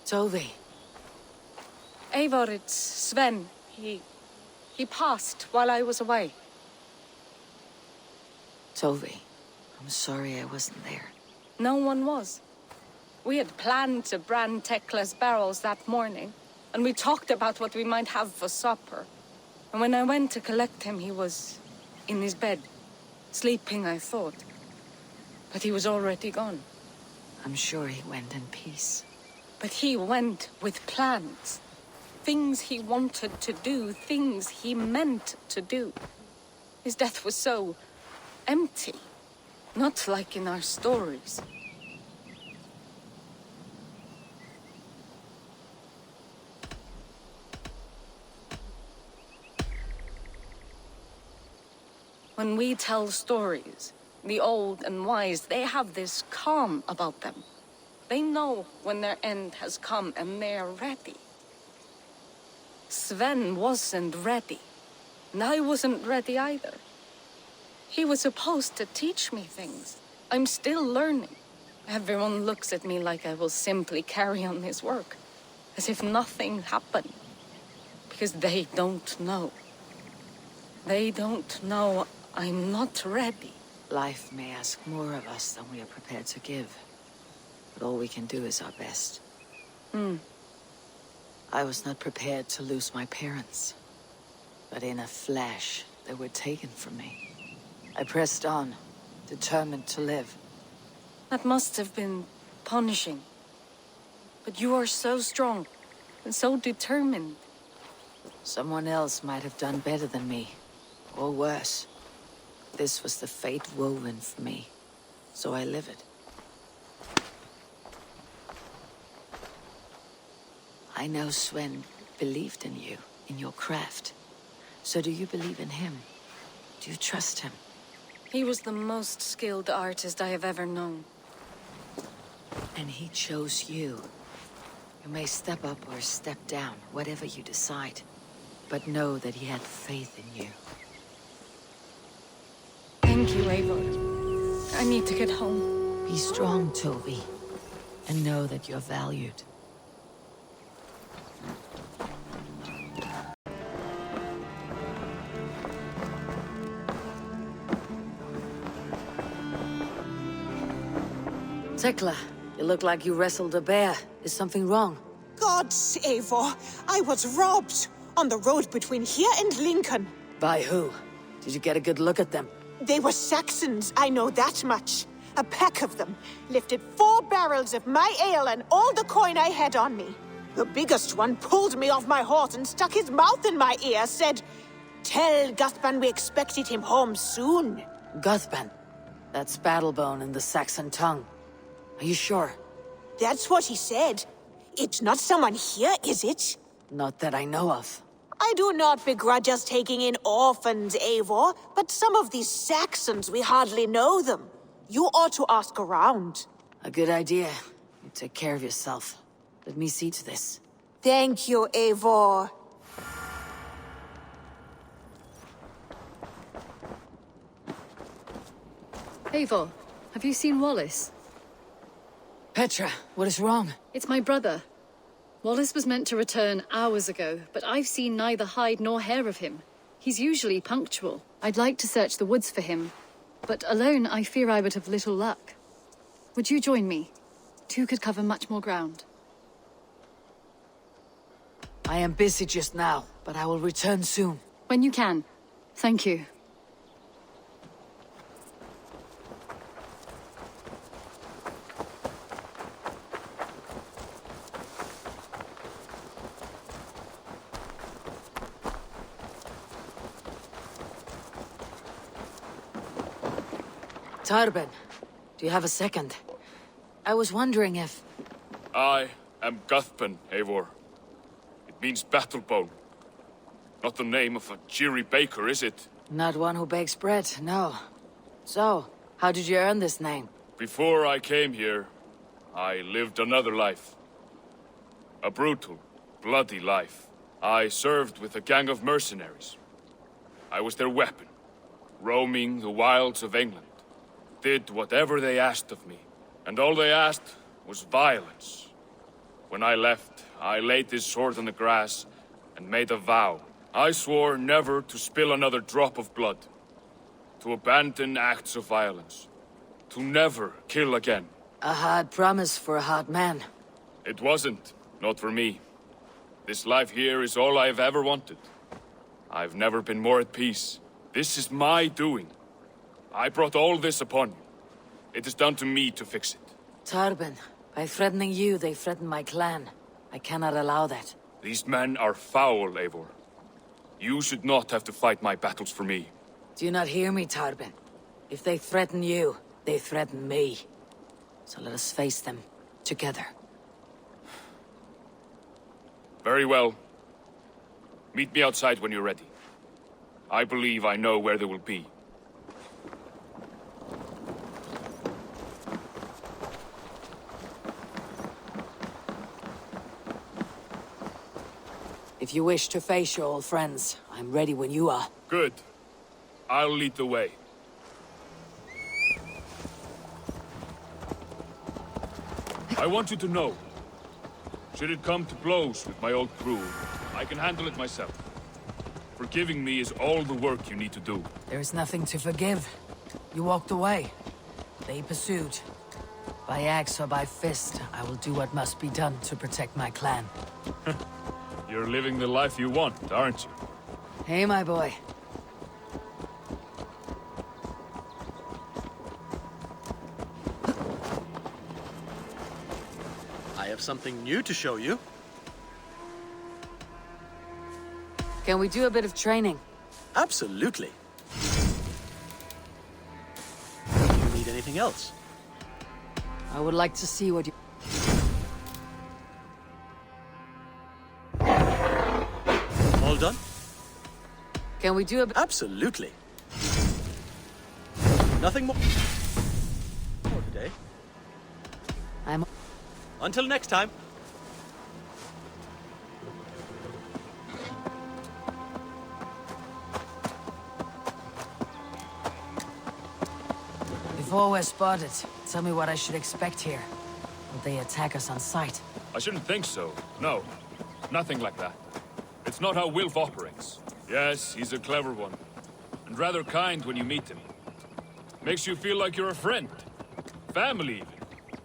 Kjotve. Eivor, it's Sven. He passed while I was away. Kjotve, I'm sorry I wasn't there. No one was. We had planned to brand Tekla's barrels that morning, and we talked about what we might have for supper. And when I went to collect him, he was in his bed, sleeping, I thought. But he was already gone. I'm sure he went in peace. But he went with plans. Things he wanted to do, things he meant to do. His death was so empty. Not like in our stories. When we tell stories, the old and wise, they have this calm about them. They know when their end has come and they're ready. Sven wasn't ready, and I wasn't ready either. He was supposed to teach me things. I'm still learning. Everyone looks at me like I will simply carry on his work, as if nothing happened. Because they don't know. They don't know I'm not ready. Life may ask more of us than we are prepared to give. But all we can do is our best. I was not prepared to lose my parents. But in a flash, they were taken from me. I pressed on, determined to live. That must have been punishing. But you are so strong, and so determined. Someone else might have done better than me, or worse. This was the fate woven for me, so I live it. I know Sven believed in you, in your craft. So do you believe in him? Do you trust him? He was the most skilled artist I have ever known. And he chose you. You may step up or step down, whatever you decide. But know that he had faith in you. Thank you, Eivor. I need to get home. Be strong, Kjotve. And know that you're valued. Tekla, you look like you wrestled a bear. Is something wrong? Gods, Eivor, I was robbed on the road between here and Lincoln. By who? Did you get a good look at them? They were Saxons, I know that much. A pack of them lifted 4 barrels of my ale and all the coin I had on me. The biggest one pulled me off my horse and stuck his mouth in my ear, said, "Tell Guthban we expected him home soon." Guthban? That's Battlebone in the Saxon tongue. Are you sure? That's what he said. It's not someone here, is it? Not that I know of. I do not begrudge us taking in orphans, Eivor, but some of these Saxons, we hardly know them. You ought to ask around. A good idea. You take care of yourself. Let me see to this. Thank you, Eivor. Eivor, have you seen Wallace? Petra, what is wrong? It's my brother. Wallace was meant to return hours ago, but I've seen neither hide nor hair of him. He's usually punctual. I'd like to search the woods for him, but alone I fear I would have little luck. Would you join me? 2 could cover much more ground. I am busy just now, but I will return soon. When you can. Thank you. Tarben, do you have a second? I was wondering if... I am Guthban, Eivor. It means battlebone. Not the name of a cheery baker, is it? Not one who bakes bread, no. So, how did you earn this name? Before I came here, I lived another life. A brutal, bloody life. I served with a gang of mercenaries. I was their weapon, roaming the wilds of England. Did whatever they asked of me, and all they asked was violence. When I left, I laid this sword on the grass and made a vow. I swore never to spill another drop of blood, to abandon acts of violence, to never kill again. A hard promise for a hard man. It wasn't, not for me. This life here is all I've ever wanted. I've never been more at peace. This is my doing. I brought all this upon you. It is down to me to fix it. Tarben, by threatening you, they threaten my clan. I cannot allow that. These men are foul, Eivor. You should not have to fight my battles for me. Do you not hear me, Tarben? If they threaten you, they threaten me. So let us face them, together. Very well. Meet me outside when you're ready. I believe I know where they will be. If you wish to face your old friends, I'm ready when you are. Good. I'll lead the way. I want you to know, should it come to blows with my old crew, I can handle it myself. Forgiving me is all the work you need to do. There is nothing to forgive. You walked away. They pursued. By axe or by fist, I will do what must be done to protect my clan. You're living the life you want, aren't you? Hey, my boy. I have something new to show you. Can we do a bit of training? Absolutely. Do you need anything else? I would like to see what you... All done? Can we do a bit... Absolutely. Nothing more for today. I'm... Until next time. Before we're spotted, tell me what I should expect here. Will they attack us on sight? I shouldn't think so. No. Nothing like that. It's not how Wilf operates. Yes, he's a clever one. And rather kind when you meet him. Makes you feel like you're a friend. Family, even.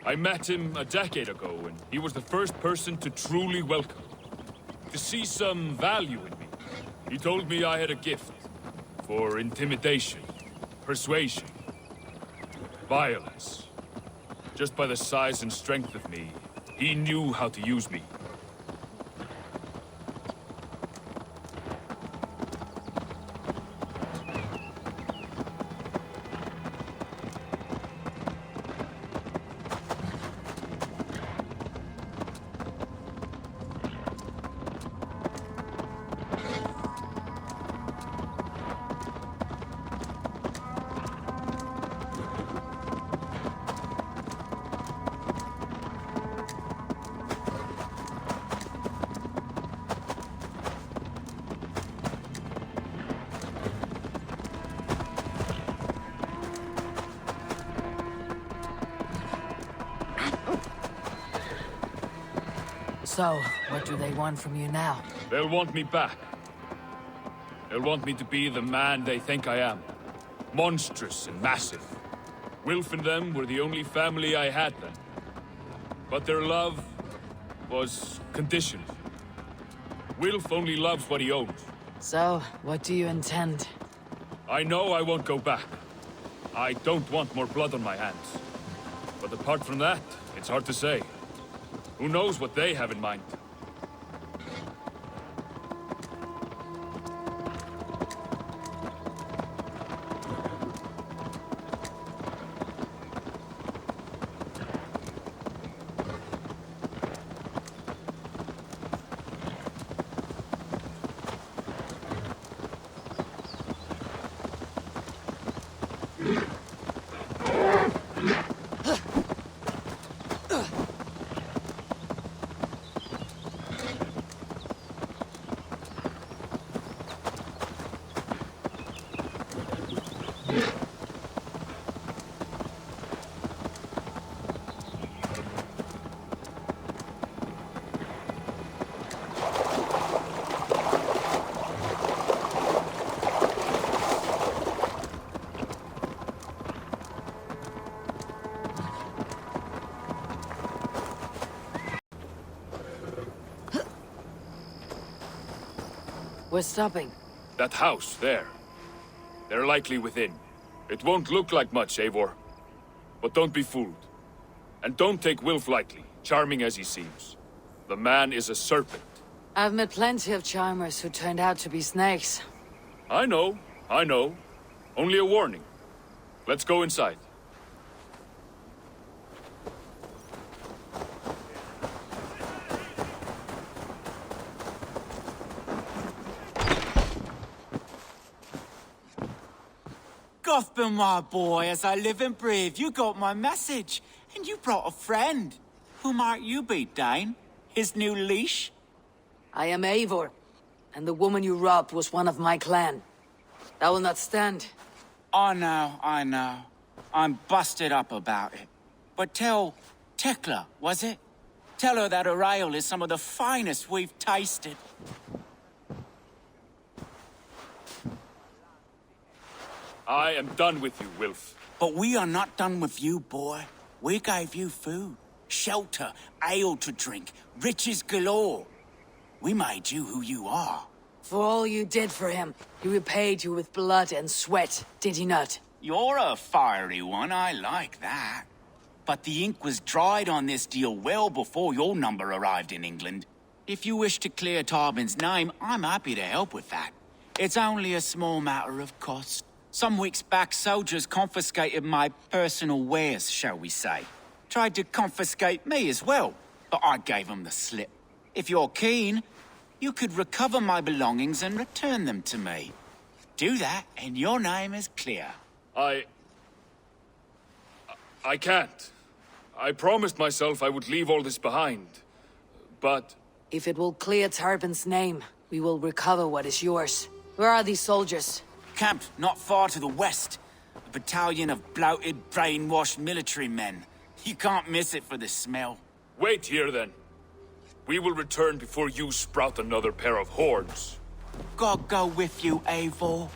I met him a decade ago, and he was the first person to truly welcome. To see some value in me. He told me I had a gift. For intimidation. Persuasion. Violence. Just by the size and strength of me, he knew how to use me. So, what do they want from you now? They'll want me back. They'll want me to be the man they think I am. Monstrous and massive. Wilf and them were the only family I had then. But their love was conditional. Wilf only loves what he owns. So, what do you intend? I know I won't go back. I don't want more blood on my hands. But apart from that, it's hard to say. Who knows what they have in mind? We're stopping. That house, there. They're likely within. It won't look like much, Eivor. But don't be fooled. And don't take Wilf lightly, charming as he seems. The man is a serpent. I've met plenty of charmers who turned out to be snakes. I know. Only a warning. Let's go inside. Kjotve, my boy, as I live and breathe, you got my message. And you brought a friend. Who might you be, Dane? His new leash? I am Eivor, and the woman you robbed was one of my clan. That will not stand. I know. I'm busted up about it. But tell Tekla, was it? Tell her that her ale is some of the finest we've tasted. I am done with you, Wilf. But we are not done with you, boy. We gave you food, shelter, ale to drink, riches galore. We made you who you are. For all you did for him, he repaid you with blood and sweat, did he not? You're a fiery one, I like that. But the ink was dried on this deal well before your number arrived in England. If you wish to clear Tarbin's name, I'm happy to help with that. It's only a small matter of cost. Some weeks back, soldiers confiscated my personal wares, shall we say. Tried to confiscate me as well, but I gave them the slip. If you're keen, you could recover my belongings and return them to me. Do that, and your name is clear. I can't. I promised myself I would leave all this behind. But... If it will clear Tarbin's name, we will recover what is yours. Where are these soldiers? Camped not far to the west. A battalion of bloated, brainwashed military men. You can't miss it for the smell. Wait here, then. We will return before you sprout another pair of horns. God go with you, Eivor.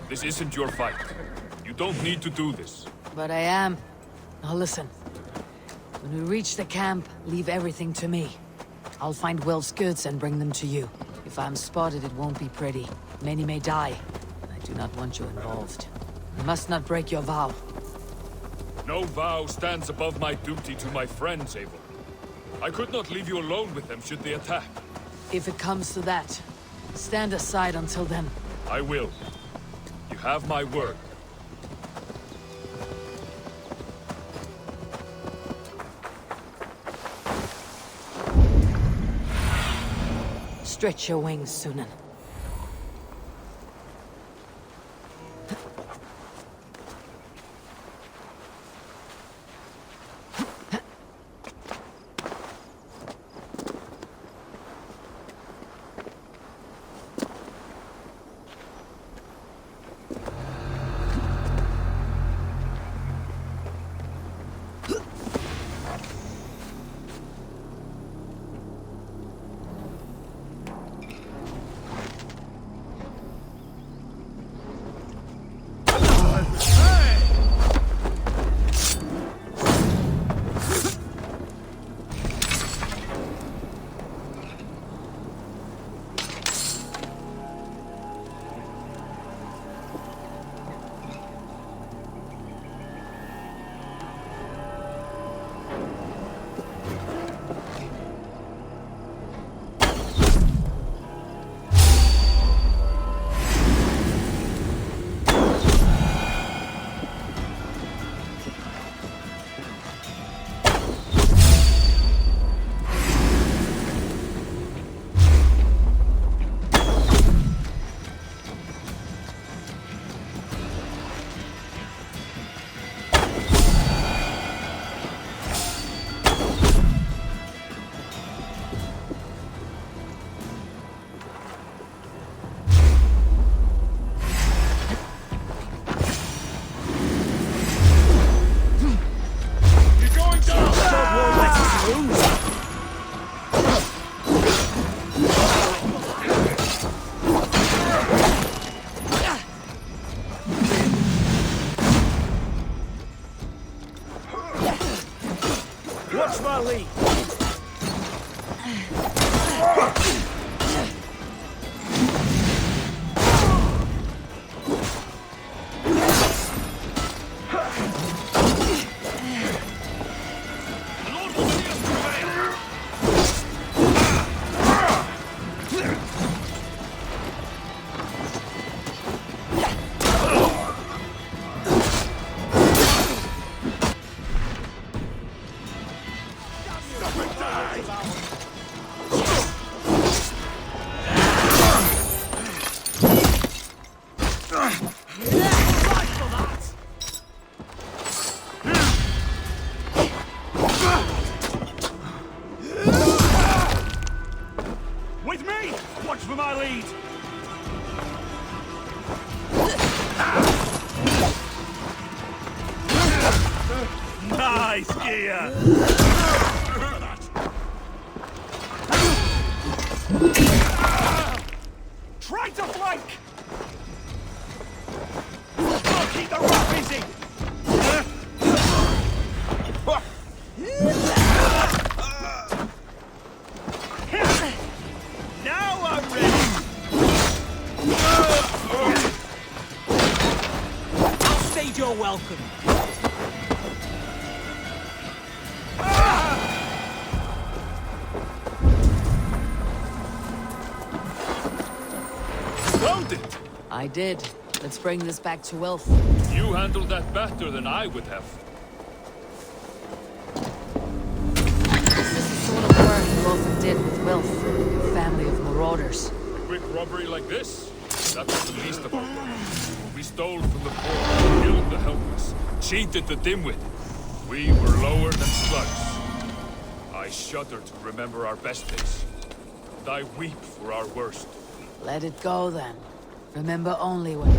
This isn't your fight. You don't need to do this. But I am. Now listen. When we reach the camp, leave everything to me. I'll find Will's goods and bring them to you. If I'm spotted, it won't be pretty. Many may die. I do not want you involved. You must not break your vow. No vow stands above my duty to my friends, Eivor. I could not leave you alone with them should they attack. If it comes to that, stand aside until then. I will. You have my word. Stretch your wings, Sunan. Watch my lead. With me! Watch for my lead! Nice gear! Try to flank! Oh, keep the rat busy! Now I'm ready! I'll stage your welcome. It. I did. Let's bring this back to Wilf. You handled that better than I would have. This is the sort of work you often did with Wilf, your family of marauders. A quick robbery like this? That was the least of our work. We stole from the poor, killed the helpless, cheated the dimwit. We were lower than slugs. I shudder to remember our best days. And I weep for our worst. Let it go then. Remember only when...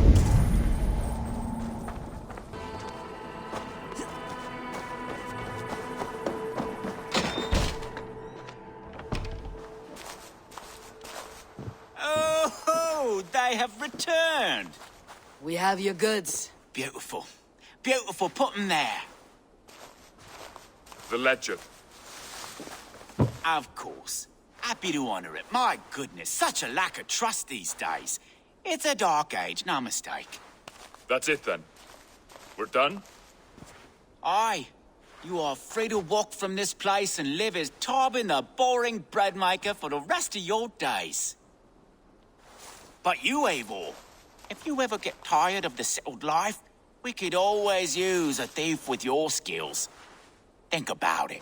Oh, they have returned. We have your goods. Beautiful. Beautiful, put them there. The ledger. Of course. Happy to honor it. My goodness, such a lack of trust these days. It's a dark age, no mistake. That's it then. We're done? Aye. You are free to walk from this place and live as Tarbin the boring bread maker for the rest of your days. But you, Eivor, if you ever get tired of the settled life, we could always use a thief with your skills. Think about it.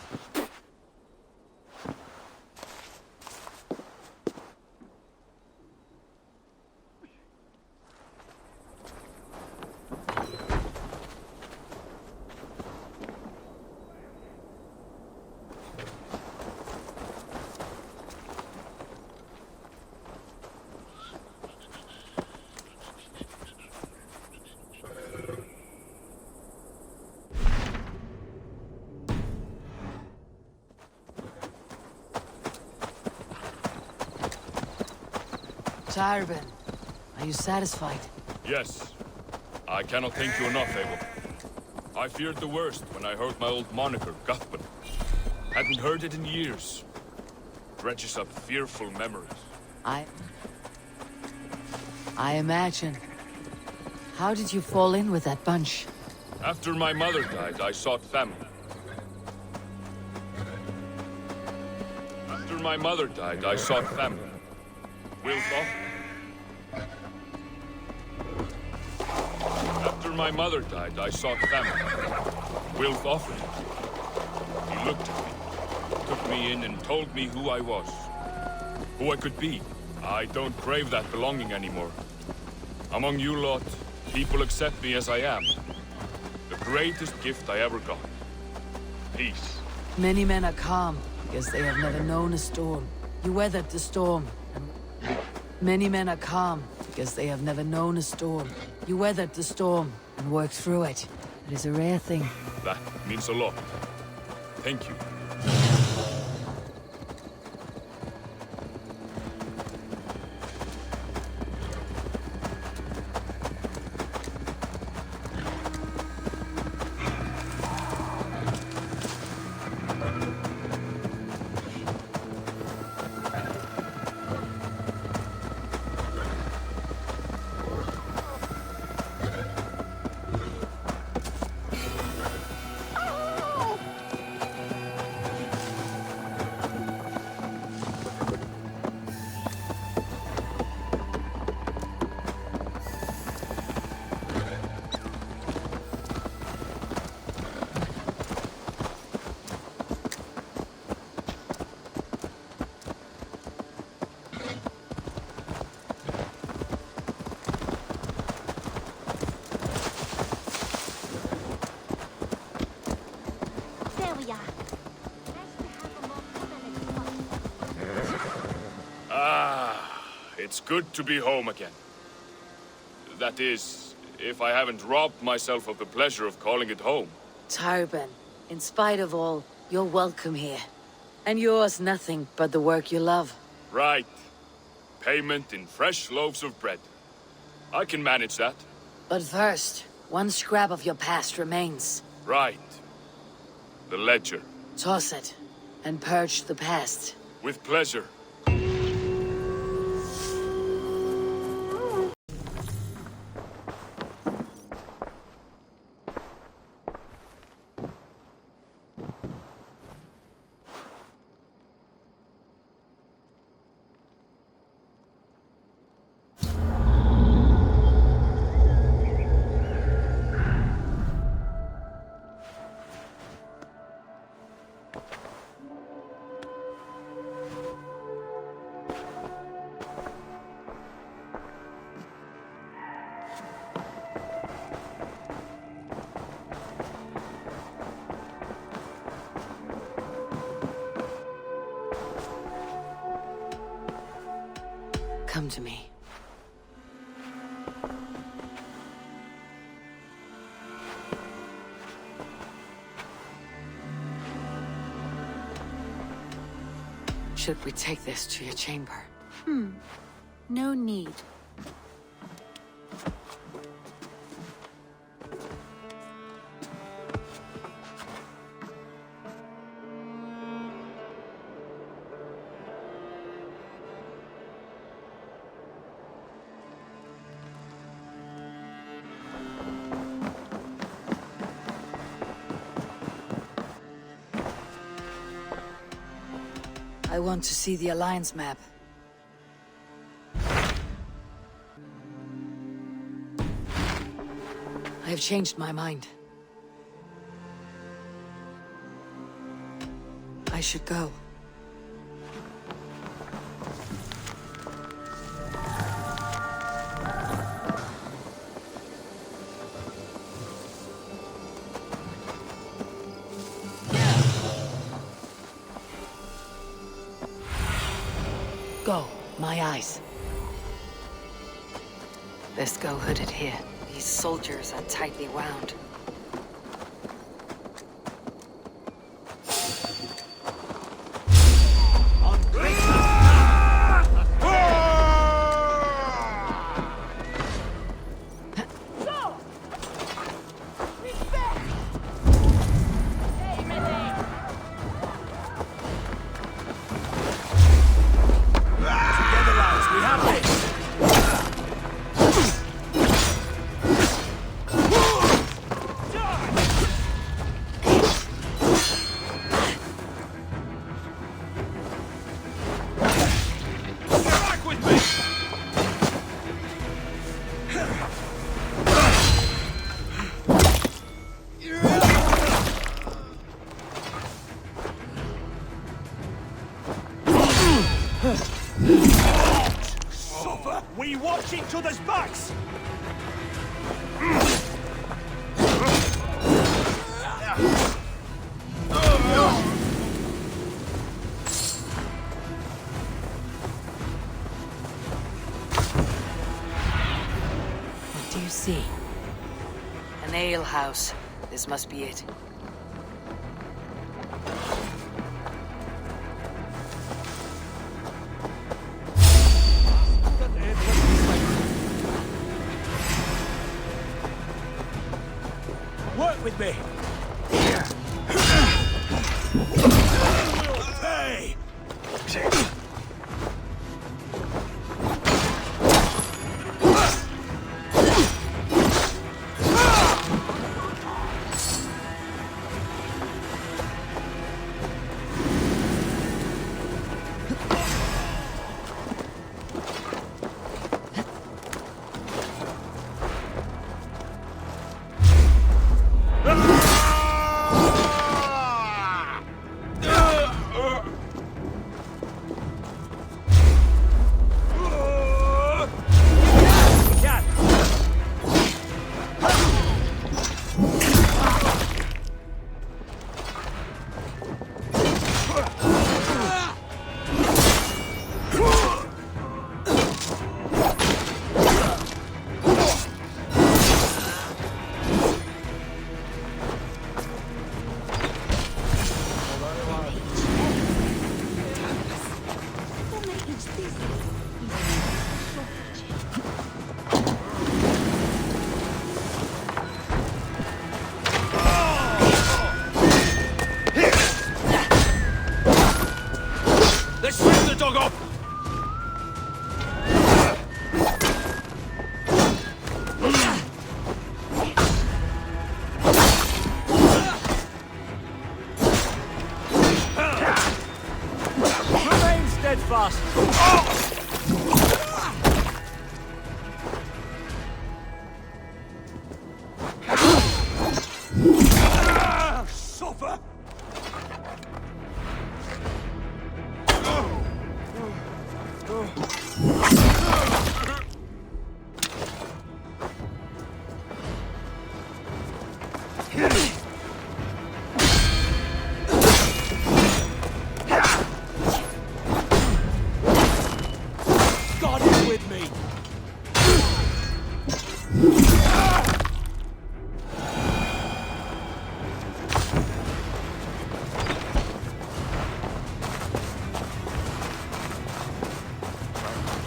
Tarbin, are you satisfied? Yes. I cannot thank you enough, Eivor. I feared the worst when I heard my old moniker, Guthman. Hadn't heard it in years. Dredges up fearful memories. I imagine. How did you fall in with that bunch? After my mother died, I sought family. After my mother died, I sought family. Wilt offer. After my mother died, I sought family. Wilf offered it. He looked at me, took me in and told me who I was. Who I could be. I don't crave that belonging anymore. Among you lot, people accept me as I am. The greatest gift I ever got. Peace. Many men are calm because they have never known a storm. You weathered the storm. Many men are calm because they have never known a storm. You weathered the storm and worked through it. It is a rare thing. That means a lot. Thank you. It's good to be home again. That is, if I haven't robbed myself of the pleasure of calling it home. Tarben, in spite of all, you're welcome here. And yours nothing but the work you love. Right. Payment in fresh loaves of bread. I can manage that. But first, one scrap of your past remains. Right. The ledger. Toss it, and purge the past. With pleasure. Come to me. Should we take this to your chamber? No need. I want to see the Alliance map. I have changed my mind. I should go. Go, my eyes. Best go hooded here. These soldiers are tightly wound. We watch each other's backs! What do you see? An ale house. This must be it. Work with me! Hey! dog up! Remain steadfast. Suffer! God is with me.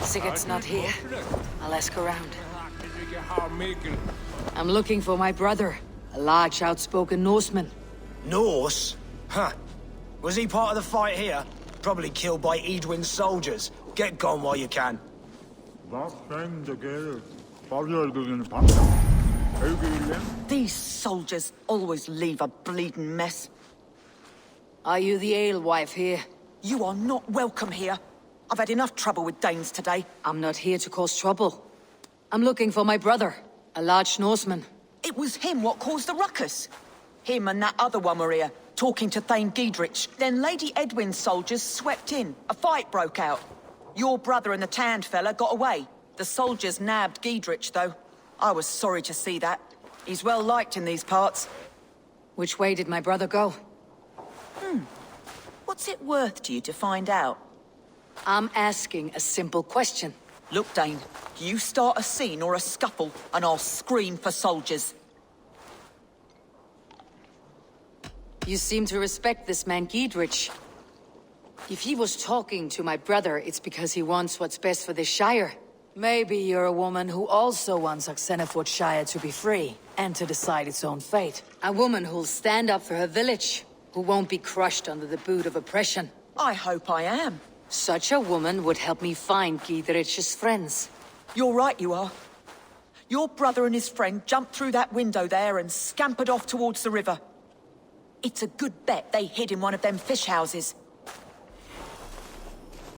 Sigurd's not here. I'll ask around. I'm looking for my brother, a large, outspoken Norseman. Norse? Huh. Was he part of the fight here? Probably killed by Eadwin's soldiers. Get gone while you can. These soldiers always leave a bleeding mess. Are you the alewife here? You are not welcome here. I've had enough trouble with Danes today. I'm not here to cause trouble. I'm looking for my brother, a large Norseman. It was him what caused the ruckus. Him and that other one were here, talking to Thane Giedrich. Then Lady Edwin's soldiers swept in. A fight broke out. Your brother and the tanned fella got away. The soldiers nabbed Giedrich, though. I was sorry to see that. He's well liked in these parts. Which way did my brother go? What's it worth to you to find out? I'm asking a simple question. Look, Dane, you start a scene or a scuffle, and I'll scream for soldiers. You seem to respect this man Giedrich. If he was talking to my brother, it's because he wants what's best for this Shire. Maybe you're a woman who also wants Oxenford Shire to be free, and to decide its own fate. A woman who'll stand up for her village, who won't be crushed under the boot of oppression. I hope I am. Such a woman would help me find Giedrich's friends. You're right, you are. Your brother and his friend jumped through that window there and scampered off towards the river. It's a good bet they hid in one of them fish houses.